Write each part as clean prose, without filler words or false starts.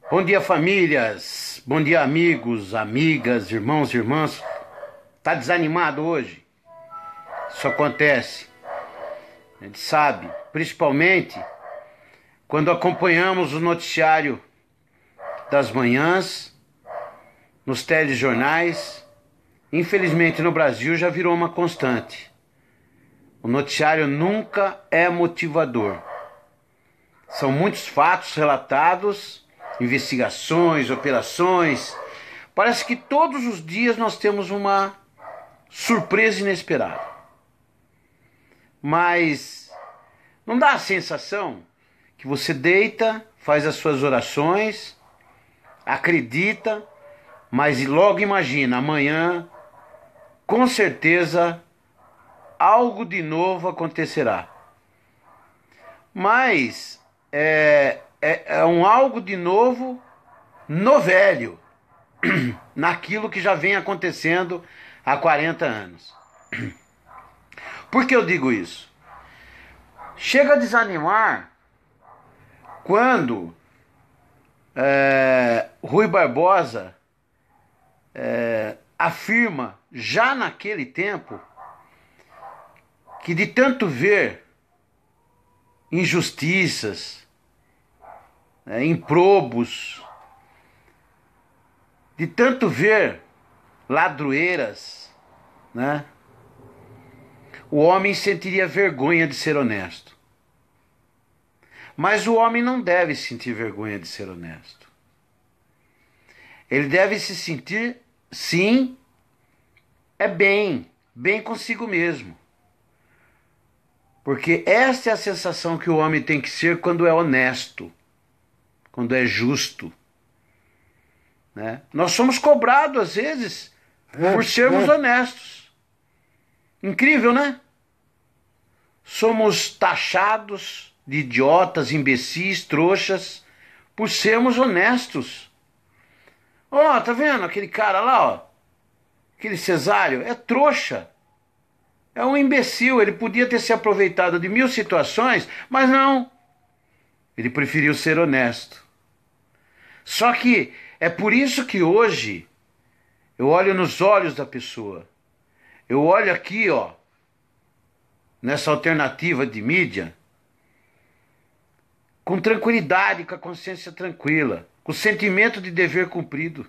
Bom dia, famílias. Bom dia, amigos, amigas, irmãos e irmãs. Tá desanimado hoje? Isso acontece. A gente sabe, principalmente quando acompanhamos o noticiário das manhãs, nos telejornais. Infelizmente, no Brasil já virou uma constante. O noticiário nunca é motivador. São muitos fatos relatados, investigações, operações. Parece que todos os dias nós temos uma surpresa inesperada. Mas não dá a sensação que você deita, faz as suas orações, acredita, mas logo imagina, amanhã, com certeza, algo de novo acontecerá. Mas é um algo de novo no velho, naquilo que já vem acontecendo há 40 anos. Por que eu digo isso? Chega a desanimar quando Rui Barbosa afirma, já naquele tempo, que de tanto ver injustiças, improbos, de tanto ver ladroeiras, né, o homem sentiria vergonha de ser honesto. Mas o homem não deve sentir vergonha de ser honesto. Ele deve se sentir, sim, bem consigo mesmo. Porque essa é a sensação que o homem tem que ser quando é honesto, quando é justo. Né? Nós somos cobrados, às vezes, por sermos honestos. Incrível, né? Somos taxados de idiotas, imbecis, trouxas, por sermos honestos. Ó, tá vendo aquele cara lá, ó? Aquele Cesário, é trouxa. É um imbecil, ele podia ter se aproveitado de 1000 situações, mas não. Ele preferiu ser honesto. Só que é por isso que hoje eu olho nos olhos da pessoa. Eu olho aqui, ó, nessa alternativa de mídia, com tranquilidade, com a consciência tranquila, com o sentimento de dever cumprido.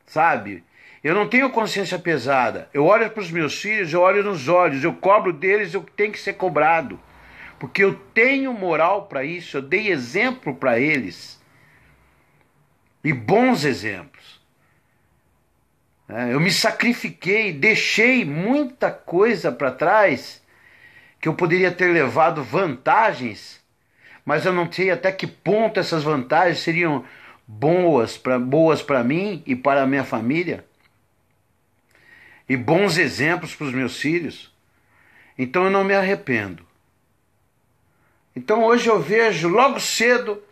Sabe? Eu não tenho consciência pesada. Eu olho para os meus filhos, eu olho nos olhos, eu cobro deles o que tem que ser cobrado. Porque eu tenho moral para isso, eu dei exemplo para eles. E bons exemplos. Eu me sacrifiquei, deixei muita coisa para trás, que eu poderia ter levado vantagens, mas eu não sei até que ponto essas vantagens seriam boas para mim e para a minha família. E bons exemplos para os meus filhos. Então eu não me arrependo. Então hoje eu vejo logo cedo,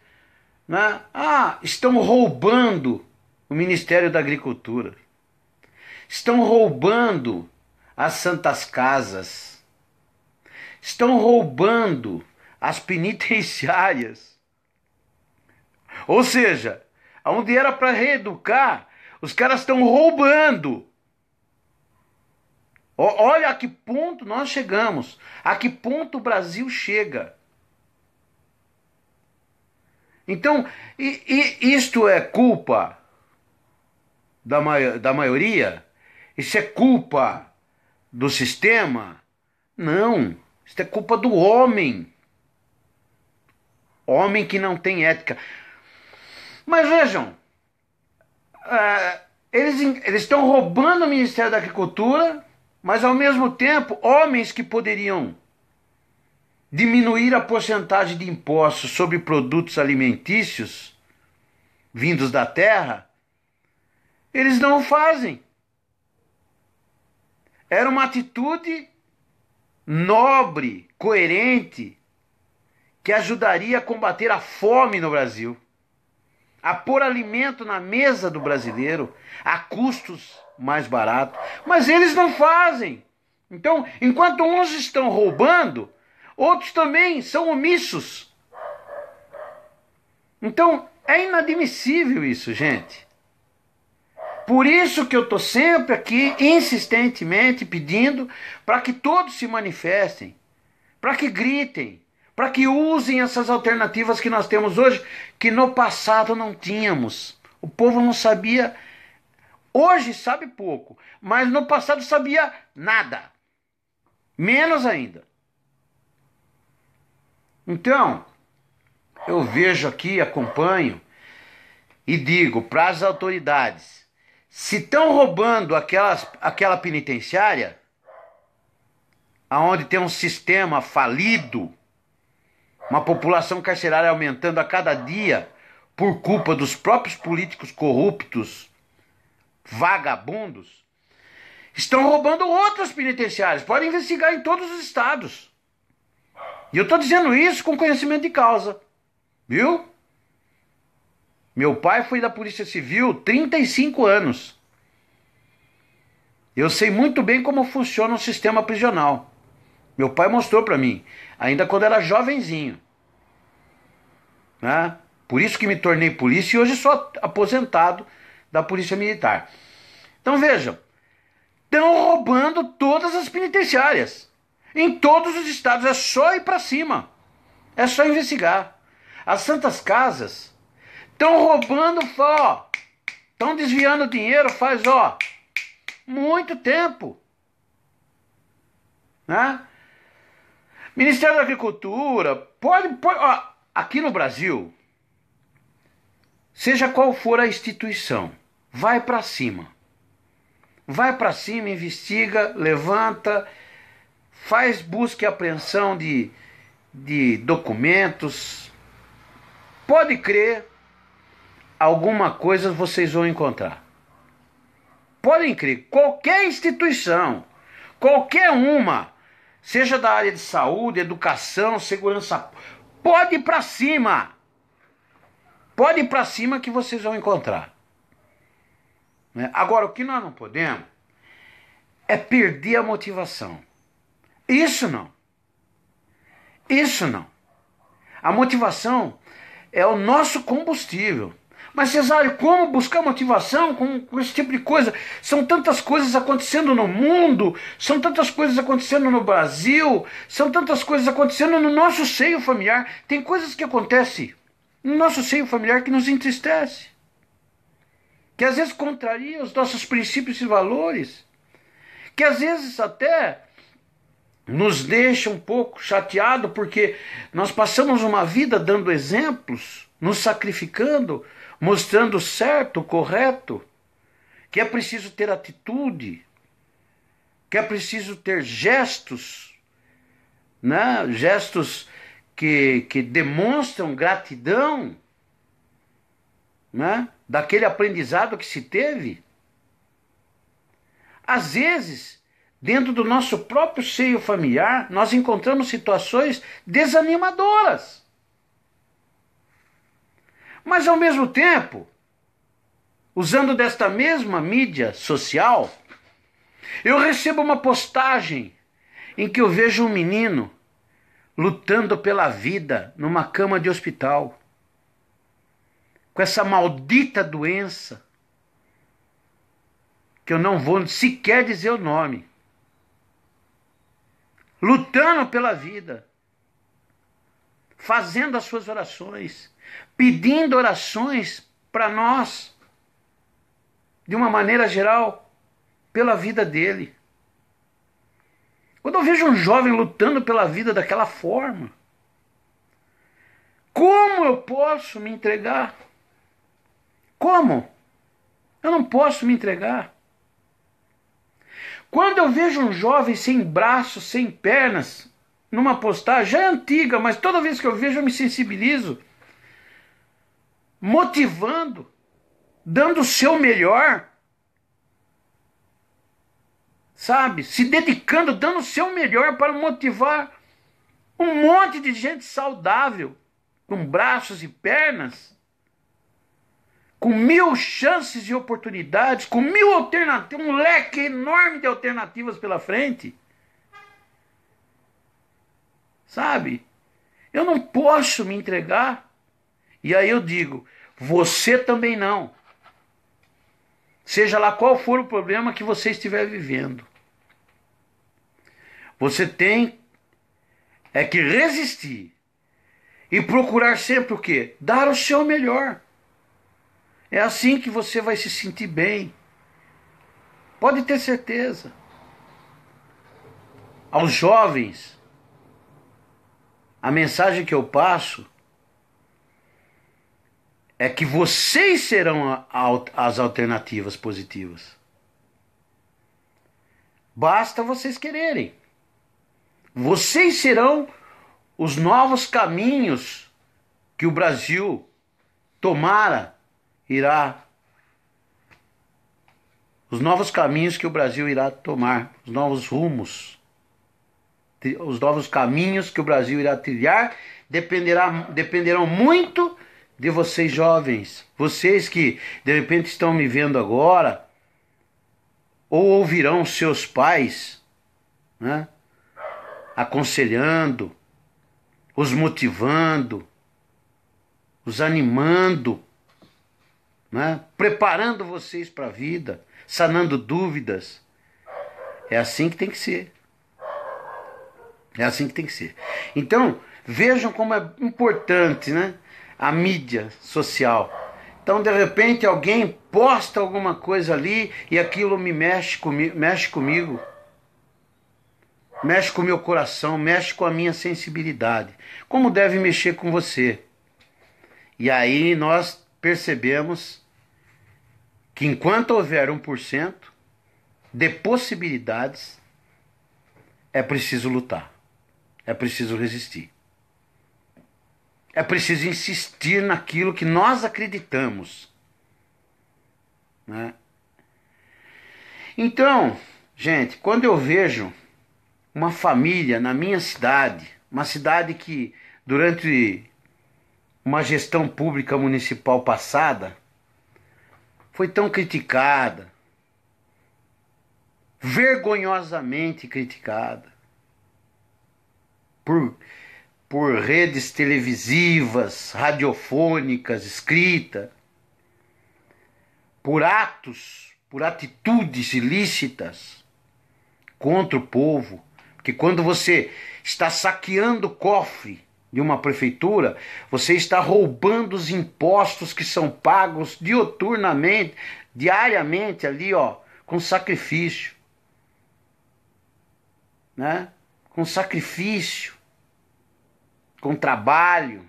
né? Estão roubando o Ministério da Agricultura. Estão roubando as santas casas. Estão roubando as penitenciárias. Ou seja, onde era para reeducar, os caras estão roubando. Olha a que ponto nós chegamos, a que ponto o Brasil chega. Então, isto é culpa da maioria? Isso é culpa do sistema? Não, isso é culpa do homem. Homem que não tem ética. Mas vejam, eles estão roubando o Ministério da Agricultura, mas ao mesmo tempo, homens que poderiam diminuir a porcentagem de impostos sobre produtos alimentícios vindos da terra, eles não fazem. Era uma atitude nobre, coerente, que ajudaria a combater a fome no Brasil, a pôr alimento na mesa do brasileiro a custos mais baratos. Mas eles não fazem. Então, enquanto uns estão roubando, outros também são omissos. Então, é inadmissível isso, gente. Por isso que eu estou sempre aqui, insistentemente, pedindo para que todos se manifestem, para que gritem, para que usem essas alternativas que nós temos hoje, que no passado não tínhamos. O povo não sabia, hoje sabe pouco, mas no passado sabia nada, menos ainda. Então, eu vejo aqui, acompanho e digo para as autoridades, se estão roubando aquela penitenciária, aonde tem um sistema falido, uma população carcerária aumentando a cada dia por culpa dos próprios políticos corruptos, vagabundos, estão roubando outras penitenciárias. Podem investigar em todos os estados. E eu estou dizendo isso com conhecimento de causa. Viu? Meu pai foi da Polícia Civil 35 anos. Eu sei muito bem como funciona o sistema prisional. Meu pai mostrou para mim, ainda quando era jovenzinho. Né? Por isso que me tornei polícia e hoje sou aposentado da Polícia Militar. Então vejam, estão roubando todas as penitenciárias. Em todos os estados, é só ir para cima. É só investigar. As Santas Casas estão roubando, estão desviando dinheiro faz, muito tempo. Né? Ministério da Agricultura, pode aqui no Brasil, seja qual for a instituição, vai para cima. Vai para cima, investiga, levanta, faz busca e apreensão de documentos. Pode crer, alguma coisa vocês vão encontrar. Podem crer, qualquer instituição, qualquer uma, seja da área de saúde, educação, segurança, pode ir para cima. Pode ir para cima que vocês vão encontrar. Agora, o que nós não podemos é perder a motivação. Isso não. Isso não. A motivação é o nosso combustível. Mas, Cesário, como buscar motivação com esse tipo de coisa? São tantas coisas acontecendo no mundo, são tantas coisas acontecendo no Brasil, são tantas coisas acontecendo no nosso seio familiar. Tem coisas que acontecem no nosso seio familiar que nos entristece, que às vezes contraria os nossos princípios e valores, que às vezes até nos deixa um pouco chateado porque nós passamos uma vida dando exemplos, nos sacrificando, mostrando o certo, o correto, que é preciso ter atitude, que é preciso ter gestos, né? Gestos que demonstram gratidão, né? Daquele aprendizado que se teve. Às vezes, dentro do nosso próprio seio familiar, nós encontramos situações desanimadoras. Mas, ao mesmo tempo, usando desta mesma mídia social, eu recebo uma postagem em que eu vejo um menino lutando pela vida numa cama de hospital, com essa maldita doença, que eu não vou sequer dizer o nome, lutando pela vida, fazendo as suas orações, pedindo orações para nós, de uma maneira geral, pela vida dele. Quando eu vejo um jovem lutando pela vida daquela forma, como eu posso me entregar? Como? Eu não posso me entregar. Quando eu vejo um jovem sem braços, sem pernas, numa postagem, já é antiga, mas toda vez que eu vejo eu me sensibilizo, motivando, dando o seu melhor, sabe? Se dedicando, dando o seu melhor para motivar um monte de gente saudável, com braços e pernas, com 1000 chances e oportunidades, com 1000 alternativas, um leque enorme de alternativas pela frente. Sabe? Eu não posso me entregar. E aí eu digo, você também não. Seja lá qual for o problema que você estiver vivendo. Você tem que resistir e procurar sempre o quê? Dar o seu melhor. É assim que você vai se sentir bem. Pode ter certeza. Aos jovens, a mensagem que eu passo é que vocês serão as alternativas positivas. Basta vocês quererem. Vocês serão os novos caminhos que o Brasil tomara irá. Os novos caminhos que o Brasil irá tomar, os novos rumos, os novos caminhos que o Brasil irá trilhar, dependerão muito de vocês jovens, vocês que de repente estão me vendo agora, ou ouvirão seus pais, né, aconselhando, os motivando, os animando, né, preparando vocês para a vida, sanando dúvidas. É assim que tem que ser. É assim que tem que ser. Então, vejam como é importante, né, a mídia social. Então, de repente, alguém posta alguma coisa ali e aquilo me mexe comigo, mexe com o meu coração, mexe com a minha sensibilidade. Como deve mexer com você? E aí nós percebemos que enquanto houver 1% de possibilidades, é preciso lutar. É preciso resistir. É preciso insistir naquilo que nós acreditamos, né? Então, gente, quando eu vejo uma família na minha cidade, uma cidade que durante uma gestão pública municipal passada foi tão criticada, vergonhosamente criticada, por redes televisivas, radiofônicas, escrita, por atos, por atitudes ilícitas contra o povo. Porque quando você está saqueando o cofre de uma prefeitura, você está roubando os impostos que são pagos dioturnamente, diariamente ali, ó, com sacrifício, né? Com sacrifício, com trabalho,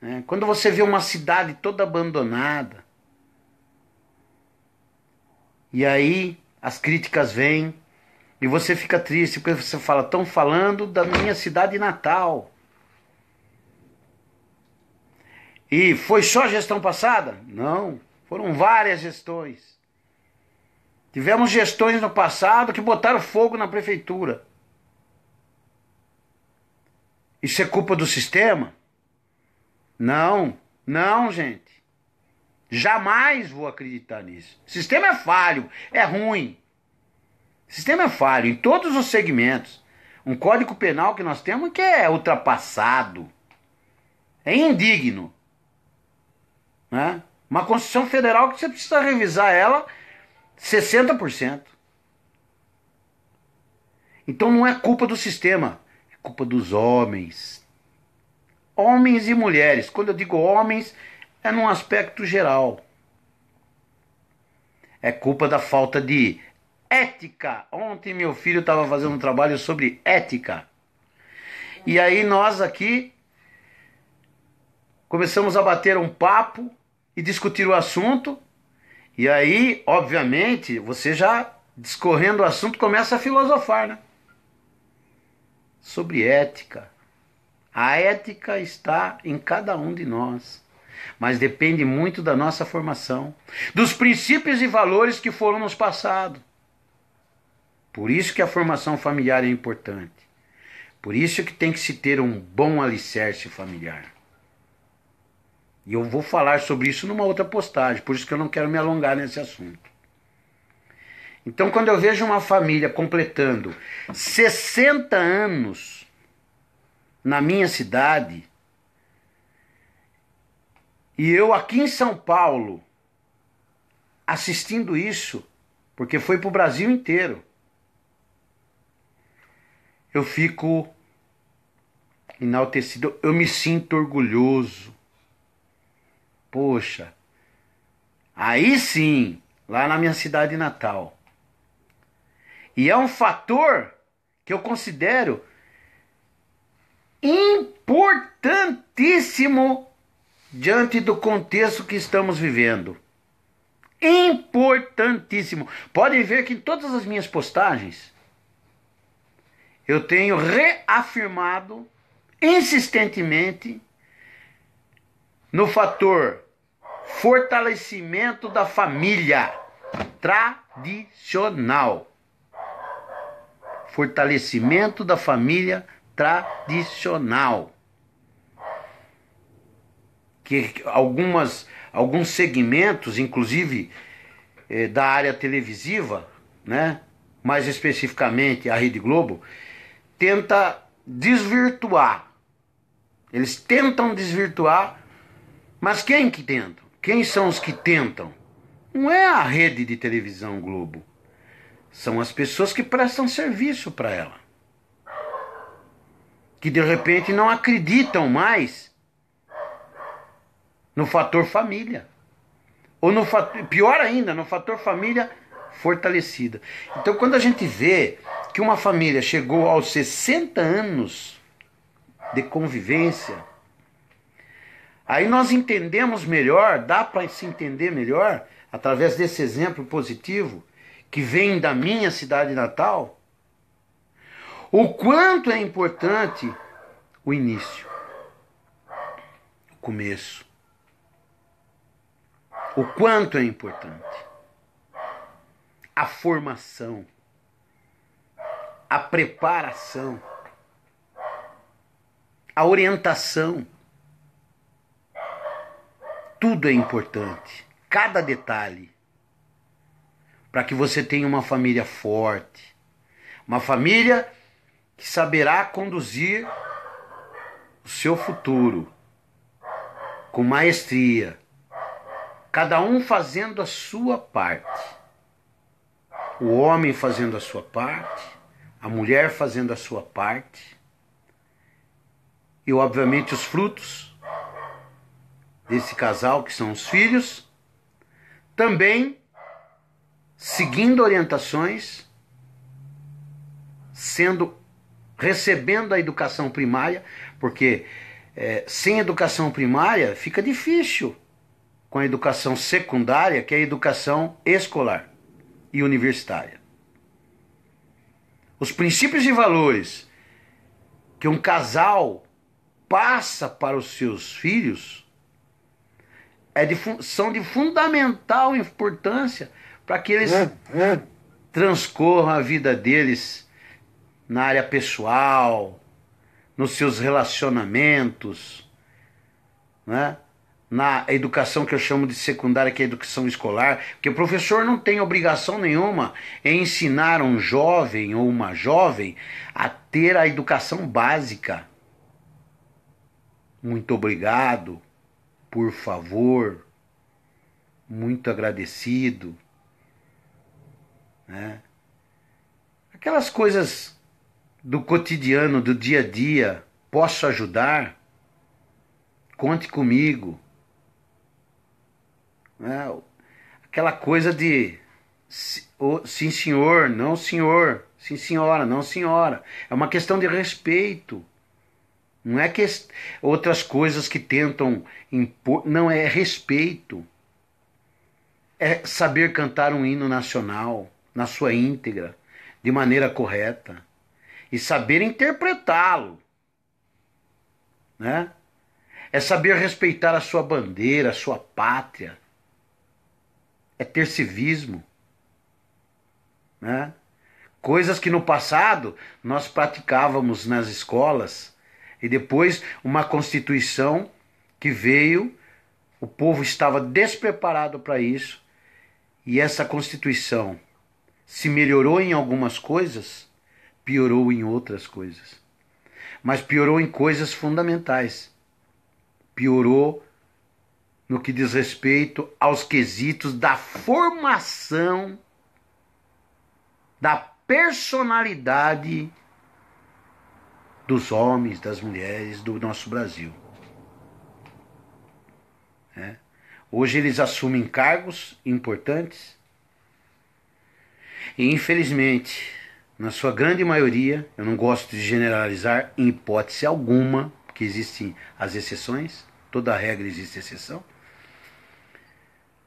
né? Quando você vê uma cidade toda abandonada, e aí as críticas vêm, e você fica triste, porque você fala, estão falando da minha cidade natal. E foi só a gestão passada? Não, foram várias gestões. Tivemos gestões no passado que botaram fogo na prefeitura. Isso é culpa do sistema? Não, não, gente. Jamais vou acreditar nisso. O sistema é falho, é ruim. O sistema é falho em todos os segmentos. Um código penal que nós temos que é ultrapassado. É indigno, né? Uma Constituição Federal que você precisa revisar ela 60%. Então não é culpa do sistema, é culpa dos homens. Homens e mulheres. Quando eu digo homens, é num aspecto geral. É culpa da falta de ética. Ontem meu filho estava fazendo um trabalho sobre ética. E aí nós aqui começamos a bater um papo e discutir o assunto. E aí, obviamente, você já discorrendo o assunto começa a filosofar, né? Sobre ética. A ética está em cada um de nós, mas depende muito da nossa formação, dos princípios e valores que foram nos passados. Por isso que a formação familiar é importante. Por isso que tem que se ter um bom alicerce familiar. E eu vou falar sobre isso numa outra postagem, por isso que eu não quero me alongar nesse assunto. Então, quando eu vejo uma família completando 60 anos na minha cidade, E eu aqui em São Paulo, assistindo isso, porque foi para o Brasil inteiro, eu fico enaltecido, eu me sinto orgulhoso. Poxa, aí sim, lá na minha cidade natal. E é um fator que eu considero importantíssimo diante do contexto que estamos vivendo. Importantíssimo. Podem ver que em todas as minhas postagens eu tenho reafirmado insistentemente no fator fortalecimento da família tradicional. Fortalecimento da família tradicional. Que alguns segmentos, inclusive da área televisiva, né, mais especificamente a Rede Globo, tenta desvirtuar. Eles tentam desvirtuar, mas quem que tenta? Quem são os que tentam? Não é a rede de televisão Globo. São as pessoas que prestam serviço para ela. Que de repente não acreditam mais no fator família. Ou no fator, pior ainda, no fator família fortalecida. Então quando a gente vê que uma família chegou aos 60 anos de convivência, aí nós entendemos melhor, dá para se entender melhor, através desse exemplo positivo, que vem da minha cidade natal, o quanto é importante o início, o começo. O quanto é importante a formação, a preparação, a orientação. Tudo é importante, cada detalhe, para que você tenha uma família forte, uma família que saberá conduzir o seu futuro com maestria, cada um fazendo a sua parte. O homem fazendo a sua parte, a mulher fazendo a sua parte, e obviamente os frutos desse casal, que são os filhos, também seguindo orientações, recebendo a educação primária, porque sem educação primária fica difícil com a educação secundária, que é a educação escolar e universitária. Os princípios e valores que um casal passa para os seus filhos são de fundamental importância para que eles transcorram a vida deles na área pessoal, nos seus relacionamentos, né? Na educação que eu chamo de secundária, que é a educação escolar, porque o professor não tem obrigação nenhuma em ensinar um jovem ou uma jovem a ter a educação básica. Muito obrigado, por favor, muito agradecido, né? Aquelas coisas do cotidiano, do dia a dia, posso ajudar? Conte comigo. Aquela coisa de sim senhor, não senhor, sim senhora, não senhora. É uma questão de respeito. Não é que outras coisas que tentam impor, não, é respeito. É saber cantar um hino nacional na sua íntegra, de maneira correta, e saber interpretá-lo, né? É saber respeitar a sua bandeira, a sua pátria. É ter civismo, né? Coisas que no passado nós praticávamos nas escolas, e depois uma Constituição que veio, o povo estava despreparado para isso, e essa Constituição se melhorou em algumas coisas, piorou em outras coisas. Mas piorou em coisas fundamentais. Piorou no que diz respeito aos quesitos da formação, da personalidade dos homens, das mulheres do nosso Brasil. Hoje eles assumem cargos importantes e, infelizmente, na sua grande maioria, eu não gosto de generalizar em hipótese alguma, porque existem as exceções, toda regra existe exceção,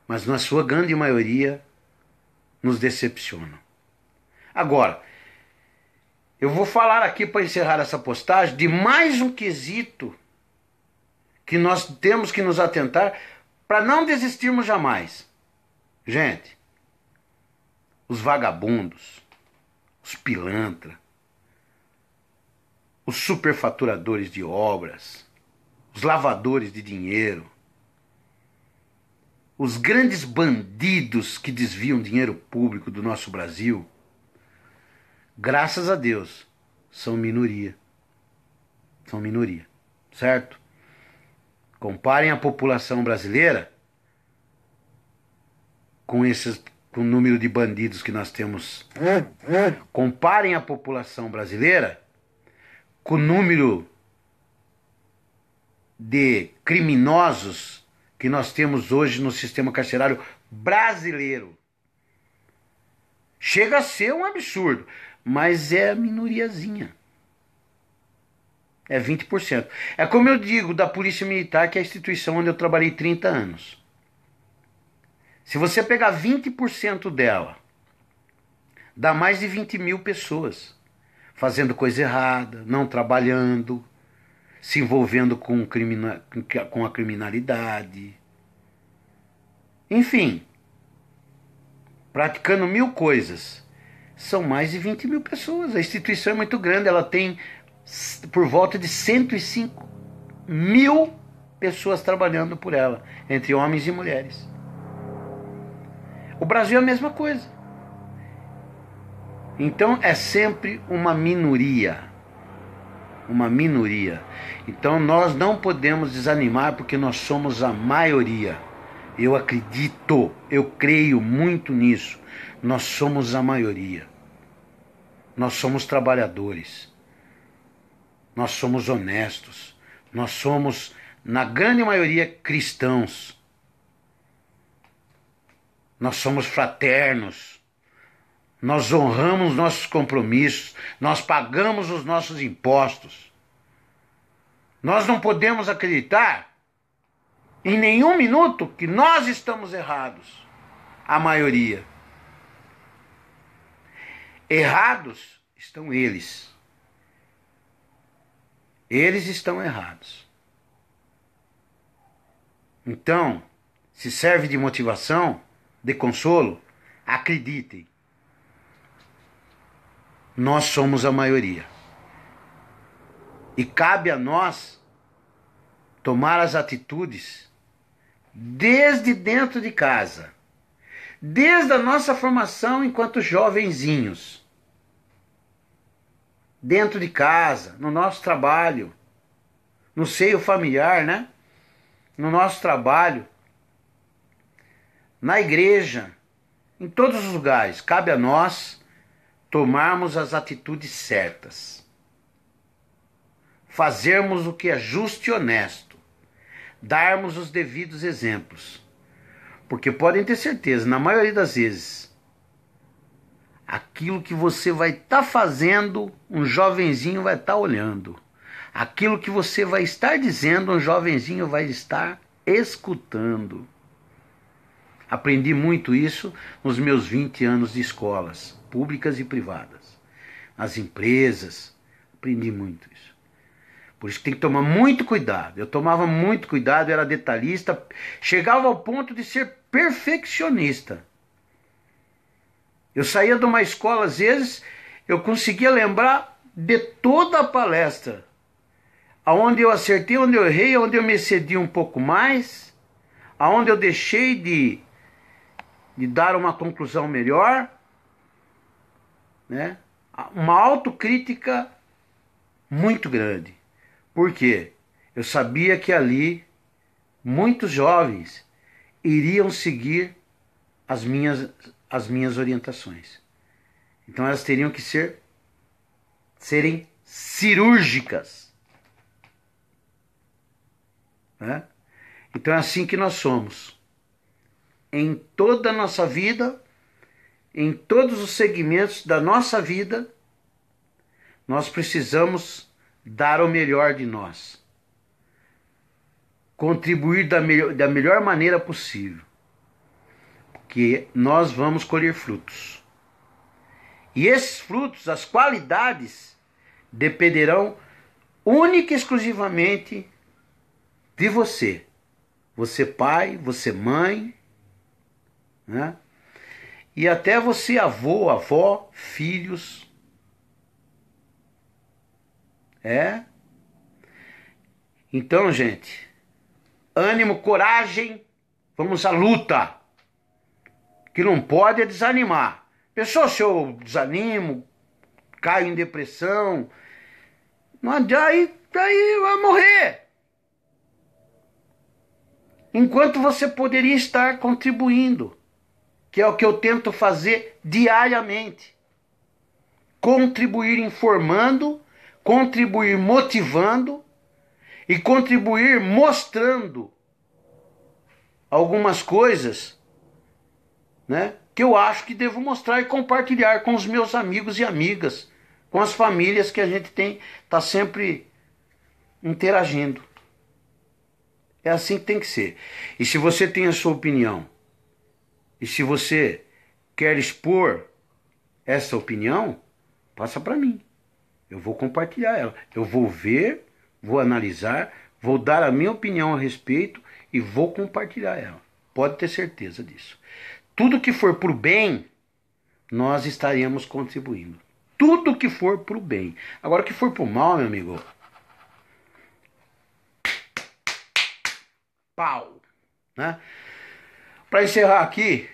mas na sua grande maioria nos decepcionam. Agora, eu vou falar aqui para encerrar essa postagem de mais um quesito que nós temos que nos atentar para não desistirmos jamais. Gente, os vagabundos, os pilantras, os superfaturadores de obras, os lavadores de dinheiro, os grandes bandidos que desviam dinheiro público do nosso Brasil, graças a Deus, são minoria. São minoria, certo? Comparem a população brasileira com o número de bandidos que nós temos. Comparem a população brasileira com o número de criminosos que nós temos hoje no sistema carcerário brasileiro. Chega a ser um absurdo, mas é a minoriazinha. É 20%. É como eu digo da Polícia Militar, que é a instituição onde eu trabalhei 30 anos. Se você pegar 20% dela, dá mais de 20 mil pessoas fazendo coisa errada, não trabalhando, se envolvendo com a criminalidade. Enfim, praticando mil coisas. São mais de 20 mil pessoas. A instituição é muito grande, ela tem por volta de 105 mil pessoas trabalhando por ela, entre homens e mulheres. O Brasil é a mesma coisa. Então é sempre uma minoria. Uma minoria. Então nós não podemos desanimar porque nós somos a maioria. Eu acredito, eu creio muito nisso. Nós somos a maioria. Nós somos trabalhadores. Nós somos honestos. Nós somos, na grande maioria, cristãos. Nós somos fraternos. Nós honramos nossos compromissos. Nós pagamos os nossos impostos. Nós não podemos acreditar em nenhum minuto que nós estamos errados. A maioria. Errados estão eles. Eles estão errados. Então, se serve de motivação, de consolo, acreditem. Nós somos a maioria. E cabe a nós tomar as atitudes desde dentro de casa. Desde a nossa formação enquanto jovenzinhos. Dentro de casa, no nosso trabalho, no seio familiar, né? No nosso trabalho, na igreja, em todos os lugares, cabe a nós tomarmos as atitudes certas. Fazermos o que é justo e honesto. Darmos os devidos exemplos. Porque podem ter certeza, na maioria das vezes, aquilo que você vai estar fazendo, um jovenzinho vai estar olhando. Aquilo que você vai estar dizendo, um jovenzinho vai estar escutando. Aprendi muito isso nos meus 20 anos de escolas, públicas e privadas. Nas empresas, aprendi muito isso. Por isso que tem que tomar muito cuidado. Eu tomava muito cuidado, era detalhista, chegava ao ponto de ser perfeccionista. Eu saía de uma escola, às vezes, eu conseguia lembrar de toda a palestra. Aonde eu acertei, onde eu errei, onde eu me excedi um pouco mais, aonde eu deixei de dar uma conclusão melhor, né? Uma autocrítica muito grande. Por quê? Eu sabia que ali muitos jovens iriam seguir as minhas orientações. Então elas teriam que serem cirúrgicas. Né? Então é assim que nós somos. Em toda a nossa vida, em todos os segmentos da nossa vida, nós precisamos dar o melhor de nós. Contribuir da melhor maneira possível. Porque nós vamos colher frutos. E esses frutos, as qualidades, dependerão única e exclusivamente de você. Você pai, você mãe, né? E até você avô, avó, filhos. Então, gente, ânimo, coragem, vamos à luta. Que não pode é desanimar. Pessoal, se eu desanimo, caio em depressão, não adianta, aí vai morrer. Enquanto você poderia estar contribuindo, que é o que eu tento fazer diariamente. Contribuir informando, contribuir motivando e contribuir mostrando algumas coisas, né, que eu acho que devo mostrar e compartilhar com os meus amigos e amigas, com as famílias que a gente tá sempre interagindo. É assim que tem que ser. E se você tem a sua opinião, e se você quer expor essa opinião, passa para mim. Eu vou compartilhar ela. Eu vou ver, vou analisar, vou dar a minha opinião a respeito e vou compartilhar ela. Pode ter certeza disso. Tudo que for para o bem, nós estaremos contribuindo. Tudo que for para o bem. Agora, o que for para o mal, meu amigo, pau. Né? Para encerrar aqui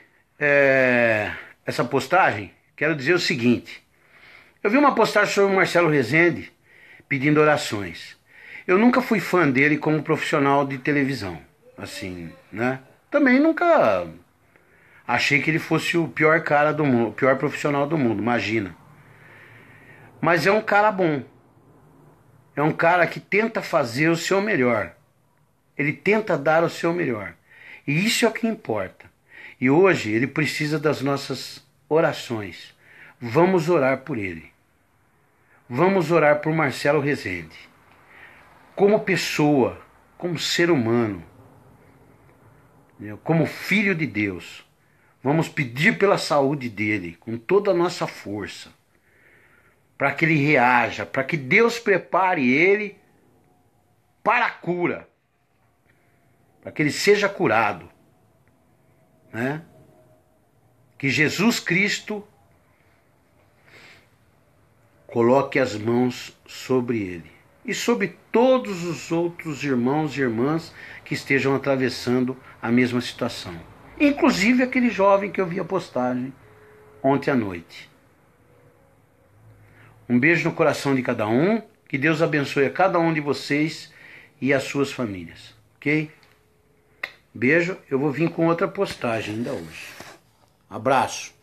essa postagem, quero dizer o seguinte. Eu vi uma postagem sobre o Marcelo Rezende pedindo orações. Eu nunca fui fã dele como profissional de televisão. Assim, né? Também nunca achei que ele fosse o pior cara do mundo, o pior profissional do mundo, imagina. Mas é um cara bom. É um cara que tenta fazer o seu melhor. Ele tenta dar o seu melhor. E isso é o que importa. E hoje ele precisa das nossas orações. Vamos orar por ele. Vamos orar por Marcelo Rezende. Como pessoa, como ser humano, como filho de Deus. Vamos pedir pela saúde dele, com toda a nossa força. Para que ele reaja, para que Deus prepare ele para a cura. Para que ele seja curado. Né? Que Jesus Cristo coloque as mãos sobre ele. E sobre todos os outros irmãos e irmãs que estejam atravessando a mesma situação. Inclusive aquele jovem que eu vi a postagem ontem à noite. Um beijo no coração de cada um. Que Deus abençoe a cada um de vocês e as suas famílias. Ok? Beijo. Eu vou vir com outra postagem ainda hoje. Abraço.